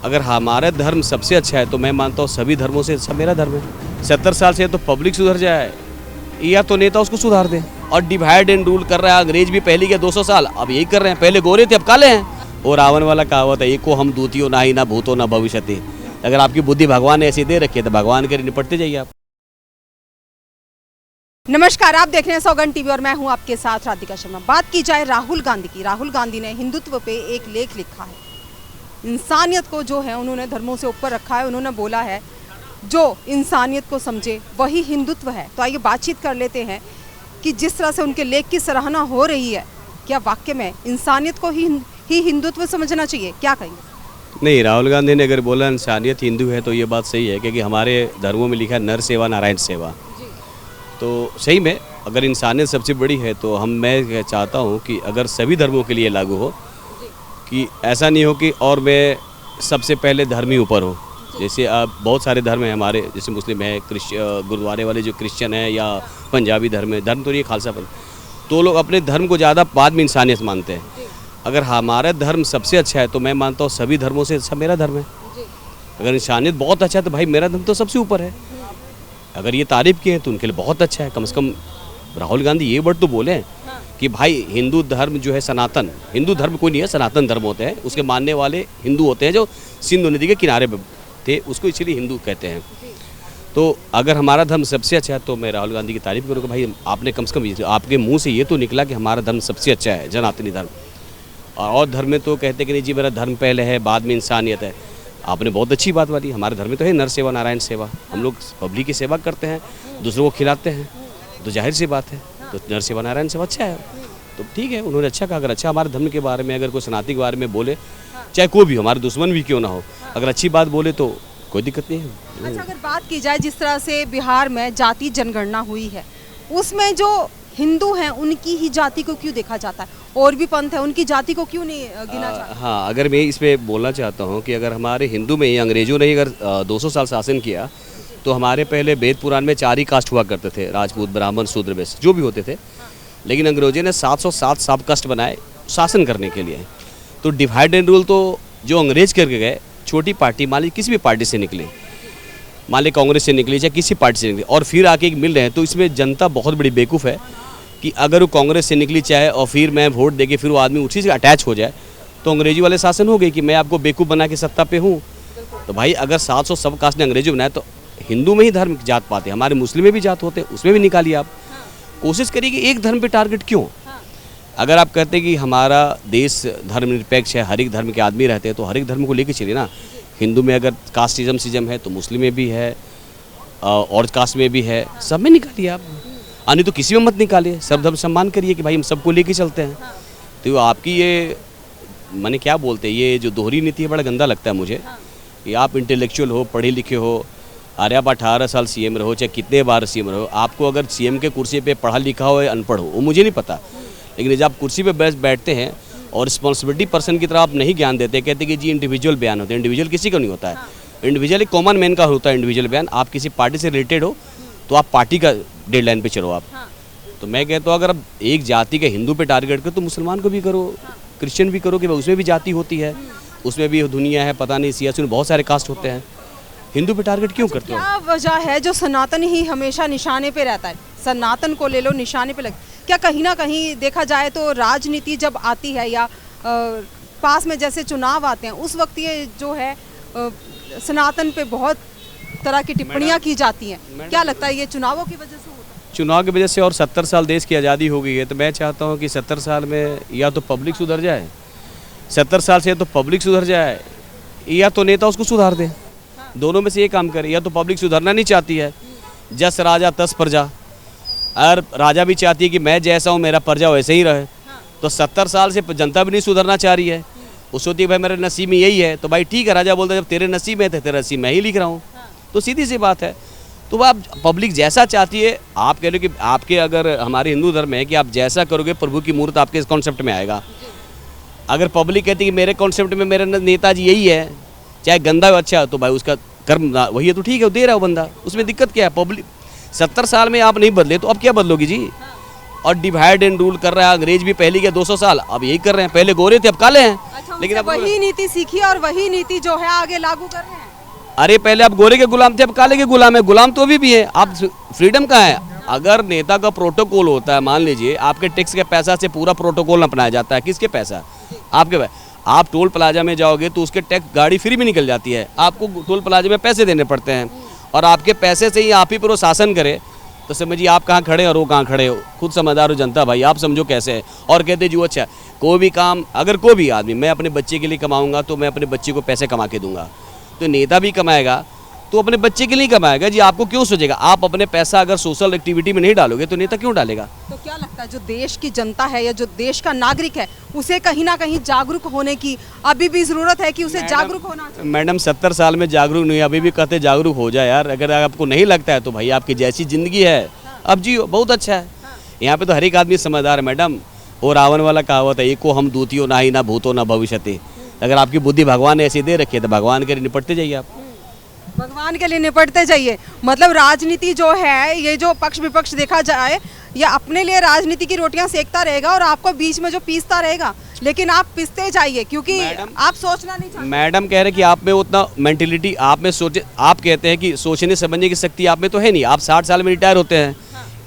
अगर हमारा धर्म सबसे अच्छा है तो मैं मानता हूँ सभी धर्मों से अच्छा मेरा धर्म है। 70 साल से तो पब्लिक सुधर जाए या तो नेता उसको सुधार दे। और डिवाइड एंड रूल कर रहा है, अंग्रेज भी पहले के 200 साल अब यही कर रहे हैं, पहले गोरे थे अब काले हैं। और रावण वाला कहावत है, एको हम दूतियो ना ही ना भूतो ना भविष्यति। अगर आपकी बुद्धि भगवान ने ऐसी दे रखी है तो भगवान के निपटते जाइए आप। नमस्कार, आप देख रहे हैं सौगंध टीवी और मैं हूं आपके साथ राधिका शर्मा। बात की जाए राहुल गांधी की, राहुल गांधी ने हिंदुत्व पे एक लेख लिखा है। इंसानियत को जो है उन्होंने धर्मों से ऊपर रखा है। उन्होंने बोला है जो इंसानियत को समझे वही हिंदुत्व है। तो आइए बातचीत कर लेते हैं कि जिस तरह से उनके लेख की सराहना हो रही है, क्या वाकई में इंसानियत को ही हिंदुत्व समझना चाहिए? क्या कहेंगे? नहीं, राहुल गांधी ने अगर बोला इंसानियत हिंदू है तो ये बात सही है, क्योंकि हमारे धर्मों में लिखा है नर सेवा नारायण सेवा। तो सही में अगर इंसानियत सबसे बड़ी है तो मैं चाहता हूँ कि अगर सभी धर्मों के लिए लागू हो, कि ऐसा नहीं हो कि और मैं सबसे पहले धर्म ही ऊपर हो। जैसे अब बहुत सारे धर्म हैं हमारे, जैसे मुस्लिम है, गुरुद्वारे वाले जो क्रिश्चियन है, या पंजाबी धर्म है, धर्म तो ये खालसा पर, तो लोग अपने धर्म को ज़्यादा बाद में इंसानियत मानते हैं। अगर हमारा धर्म सबसे अच्छा है तो मैं मानता हूँ सभी धर्मों से अच्छा मेरा धर्म है। अगर इंसानियत बहुत अच्छा है तो भाई मेरा धर्म तो सबसे ऊपर है। अगर ये तारीफ की है तो उनके लिए बहुत अच्छा है। कम से कम राहुल गांधी ये वर्ड तो बोले हैं कि भाई हिंदू धर्म जो है सनातन, हिंदू धर्म कोई नहीं है, सनातन धर्म होते हैं, उसके मानने वाले हिंदू होते हैं जो सिंधु नदी के किनारे पे थे, उसको इसलिए हिंदू कहते हैं। तो अगर हमारा धर्म सबसे अच्छा है तो मैं राहुल गांधी की तारीफ करूँगा। भाई आपने कम से कम आपके मुँह से ये तो निकला कि हमारा धर्म सबसे अच्छा है, सनातनी धर्म। और धर्म में तो कहते कि नहीं जी मेरा धर्म पहले है बाद में इंसानियत है। आपने बहुत अच्छी बात वाली, हमारे धर्म में तो है नर सेवा नारायण सेवा। हम लोग पब्लिक की सेवा करते हैं, दूसरों को खिलाते हैं, तो जाहिर सी बात है तो नर सेवा नारायण सेवा अच्छा है। तो ठीक है, उन्होंने अच्छा कहा। अगर अच्छा हमारे धर्म के बारे में अगर कोई सनातन के बारे में बोले, चाहे कोई भी हमारे दुश्मन भी क्यों ना हो, अगर अच्छी बात बोले तो कोई दिक्कत नहीं है। अच्छा, अगर बात की जाए जिस तरह से बिहार में जाति जनगणना हुई है, उसमें जो हिंदू हैं उनकी ही जाति को क्यों देखा जाता है, और भी पंथ है उनकी जाति को क्यों नहीं गिना जाता? हाँ, अगर मैं इस पर बोलना चाहता हूँ कि अगर हमारे हिंदू में ही अंग्रेजों ने अगर 200 साल शासन किया तो हमारे पहले वेद पुराण में 4 ही कास्ट हुआ करते थे, राजपूत, ब्राह्मण, शूद्र, वैश्य जो भी होते थे। लेकिन अंग्रेजों ने 707 सब कास्ट बनाए शासन करने के लिए। तो डिवाइड एंड रूल तो जो अंग्रेज करके गए, छोटी पार्टी मान ली किसी भी पार्टी से निकली, मान ली कांग्रेस से निकली, चाहे किसी पार्टी से निकली, और फिर आके मिल रहे हैं, तो इसमें जनता बहुत बड़ी बेवकूफ़ है कि अगर वो कांग्रेस से निकली चाहे और फिर मैं वोट देके फिर वो आदमी उसी से अटैच हो जाए तो अंग्रेजी वाले शासन हो गए कि मैं आपको बेवकूफ़ बना के सत्ता पे हूँ। तो भाई अगर 700 सब कास्ट ने अंग्रेजी बनाया तो हिंदू में ही धर्म जात पाते, हमारे मुस्लिम में भी जात होते हैं, उसमें भी निकालिए आप। कोशिश करिए कि एक धर्म पे टारगेट क्यों। अगर आप कहते हैं कि हमारा देश धर्मनिरपेक्ष है, हर एक धर्म के आदमी रहते हैं, तो हर एक धर्म को लेके चलिए ना। हिंदू में अगर कास्टिज्म है तो मुस्लिम में भी है और कास्ट में भी है, सब में निकालिए आप। नहीं तो किसी में मत निकालिए, सब धर्म सम्मान करिए कि भाई हम सबको लेके चलते हैं। तो आपकी ये मैंने क्या बोलते हैं, ये जो दोहरी नीति है बड़ा गंदा लगता है मुझे कि आप इंटेलेक्चुअल हो, पढ़े लिखे हो, अरे आप 18 साल सीएम रहो, चाहे कितने बार सीएम रहो, आपको अगर सीएम के कुर्सी पे पढ़ा लिखा हो या अनपढ़ हो वो मुझे नहीं पता, लेकिन जब आप कुर्सी पे बैठते हैं और रिस्पॉन्सिबिलिटी पर्सन की तरह आप नहीं ज्ञान देते, कहते कि जी इंडिविजुअल बयान होते हैं। इंडिविजुअल किसी का नहीं होता है, इंडिविजुअल एक कॉमन मैन का होता है इंडिविजुअल बयान। आप किसी पार्टी से रिलेटेड हो तो आप पार्टी का डेडलाइन पे चलो आप। तो मैं कहता हूँ अगर आप एक जाति के हिंदू पे टारगेट करो तो मुसलमान को भी करो, क्रिश्चियन भी करो, कि उसमें भी जाति होती है, उसमें भी दुनिया है, पता नहीं सियासी में बहुत सारे कास्ट होते हैं। हिंदू पे टारगेट क्यों करते हो? क्या वजह है जो सनातन ही हमेशा निशाने पे रहता है? सनातन को ले लो, निशाने पे लग, क्या कहीं ना कहीं देखा जाए तो राजनीति जब आती है या पास में जैसे चुनाव आते हैं उस वक्त ये जो है सनातन पे बहुत तरह की टिप्पणियां की जाती हैं। क्या लगता है ये चुनावों की वजह से होता है? चुनाव की वजह से, और 70 साल देश की आज़ादी हो गई है, तो मैं चाहता हूँ कि 70 साल में या तो पब्लिक सुधर जाए, 70 साल से तो पब्लिक सुधर जाए या तो नेता उसको सुधार दे। दोनों में से ये काम करे। या तो पब्लिक सुधरना नहीं चाहती है, जस राजा तस प्रजा, और राजा भी चाहती है कि मैं जैसा हूँ मेरा प्रजा वैसे ही रहे। तो 70 साल से जनता भी नहीं सुधरना चाह रही है, वो सोचती है भाई मेरे नसीब में यही है, तो भाई ठीक है, राजा बोलता है जब तेरे नसीब में थे तेरे नसीब मैं ही लिख रहा हूँ। तो सीधी सी बात है। तो आप पब्लिक जैसा चाहती है, आप कह रहे हो कि आपके अगर हमारे हिंदू धर्म है कि आप जैसा करोगे प्रभु की मूर्त आपके इस कॉन्सेप्ट में आएगा। अगर पब्लिक कहती है कि मेरे कॉन्सेप्ट में मेरा नेताजी यही है, चाहे गंदा हो अच्छा, तो भाई उसका कर्म वही है, तो ठीक है, वो दे रहा हो बंदा, उसमें दिक्कत क्या है? पब्लिक 70 साल में आप नहीं बदले तो अब क्या बदलोगी जी? और डिवाइड एंड रूल कर रहा है, अंग्रेज भी पहले के 200 साल अब यही कर रहे हैं, पहले गोरे थे अब काले हैं। अच्छा, लेकिन अब वही नीति सीखी और वही नीति जो है आगे लागू कर रहे हैं। अरे पहले आप गोरे के गुलाम थे, अब काले के गुलाम है। गुलाम तो अभी भी है। आप फ्रीडम कहाँ है? अगर नेता का प्रोटोकॉल होता है, मान लीजिए आपके टैक्स के पैसा से पूरा प्रोटोकॉल अपनाया जाता है। किसके पैसा? आपके। आप टोल प्लाजा में जाओगे तो उसके टैक्स गाड़ी फ्री में निकल जाती है, आपको टोल प्लाजा में पैसे देने पड़ते हैं, और आपके पैसे से ही आप ही पर शासन करे तो समझिए आप कहाँ खड़े और वो कहाँ खड़े हो। खुद समझदार हो जनता भाई, आप समझो कैसे है। और कहते जी अच्छा कोई भी काम, अगर कोई भी आदमी, मैं अपने बच्चे के लिए कमाऊंगा तो मैं अपने बच्चे को पैसे कमा के दूंगा, तो नेता भी कमाएगा तो अपने बच्चे के लिए कमाएगा जी। आपको क्यों सोचेगा? आप अपने पैसा अगर सोशल एक्टिविटी में नहीं डालोगे तो नेता क्यों डालेगा? तो क्या लगता है जो देश की जनता है या जो देश का नागरिक है उसे कहीं ना कहीं जागरूक होने की अभी भी जरूरत है कि उसे जागरूक होना चाहिए? मैडम 70 साल में जागरूक नहीं, अभी भी कहते जागरूक हो जाए यार। अगर आपको नहीं लगता है तो भाई आपकी जैसी जिंदगी है अब जियो, बहुत अच्छा है। यहाँ पे तो हर एक आदमी समझदार है मैडम। वो रावण वाला कहावत है, एको हम दूतियो ना ही ना भूतो ना भविष्यति। अगर आपकी बुद्धि भगवान ने ऐसी दे रखी है तो भगवान के लिए निपटते जाइए आप। भगवान के लिए निपटते जाइए। मतलब राजनीति जो है, ये जो पक्ष विपक्ष देखा जाए, ये अपने लिए राजनीति की रोटियां सेकता रहेगा और आपको बीच में जो पीसता रहेगा, लेकिन आप पिसते जाइए क्योंकि आप सोचना नहीं चाहते। मैडम कह रहे कि आप में उतना मेंटेलिटी, आप में सोचे, आप कहते हैं कि सोचने समझने की शक्ति आप में तो है नहीं। आप 60 साल में रिटायर होते हैं,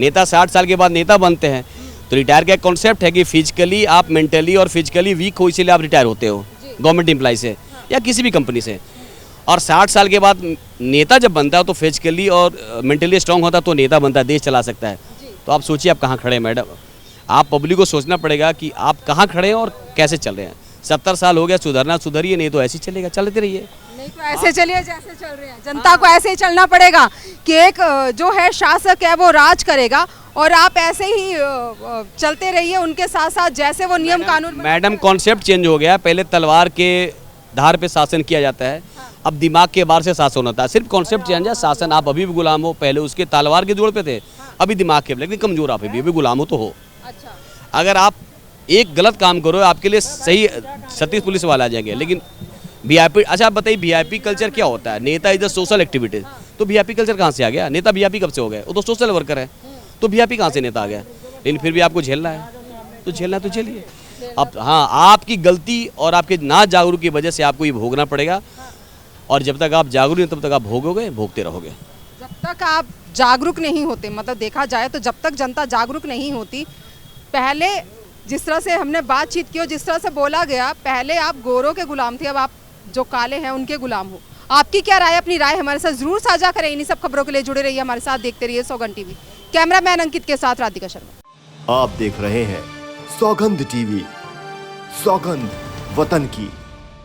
नेता 60 साल के बाद नेता बनते हैं। तो रिटायर का एक कॉन्सेप्ट है कि फिजिकली आप मेंटली और फिजिकली वीक हो, इसीलिए आप रिटायर होते हो गवर्नमेंट एम्प्लॉय से या किसी भी कंपनी से। और 60 साल के बाद नेता जब बनता है तो फिजिकली और मेंटली स्ट्रांग होता है तो नेता बनता है, देश चला सकता है। तो आप सोचिए आप कहाँ खड़े हैं मैडम। आप पब्लिक को सोचना पड़ेगा कि आप कहाँ खड़े हैं और कैसे चल रहे हैं। 70 साल हो गया, सुधरना सुधरिए, नहीं तो ऐसे ही चलेगा, चलते रहिए। नहीं तो ऐसे चलिए जैसे चल रहे हैं। जनता को ऐसे ही चलना पड़ेगा कि एक जो है शासक है वो राज करेगा और आप ऐसे ही चलते रहिए उनके साथ साथ, जैसे वो नियम कानून। मैडम कॉन्सेप्ट चेंज हो गया। पहले तलवार के धार पे शासन किया जाता है, अब दिमाग के बाहर से शासन होता है। सिर्फ कॉन्सेप्ट चेंज है। शासन आप अभी भी गुलाम हो, पहले उसके तलवार के जोड़ पे थे, अभी दिमाग के, लेकिन कमजोर आप अभी गुलाम हो तो हो। अच्छा। अगर आप एक गलत काम करो आपके लिए सही 36 पुलिस वाले आ जाएंगे। लेकिन वीआईपी, अच्छा आप बताइए वीआईपी कल्चर क्या होता है? नेता इज अ सोशल एक्टिविटी। तो वीआईपी कल्चर कहाँ से आ गया? नेता वीआईपी कब से हो गए? वो तो सोशल वर्कर है, तो वीआईपी कहाँ से नेता आ गया? लेकिन फिर भी आपको झेलना है, तो झेलना तो झेलिए। अब हाँ, आपकी गलती और आपके ना जागरूक की वजह से आपको ये भोगना पड़ेगा। और जब तक आप जागरूक नहीं तब तक आप भोगोगे, भोगते रहोगे। जब तक आप जागरूक नहीं होते, मतलब देखा जाए तो जब तक जनता जागरूक नहीं होती, पहले जिस तरह से हमने बातचीत की और जिस तरह से बोला गया, पहले आप गोरों के गुलाम थे, अब आप जो काले हैं उनके गुलाम हो। आपकी क्या राय? अपनी राय हमारे साथ जरूर साझा करें। इन्हीं सब खबरों के लिए जुड़े रहिए हमारे साथ, देखते रहिए सौगंध टीवी। कैमरामैन अंकित के साथ राधिका शर्मा। आप देख रहे हैं सौगंध टीवी, सौगंध वतन की।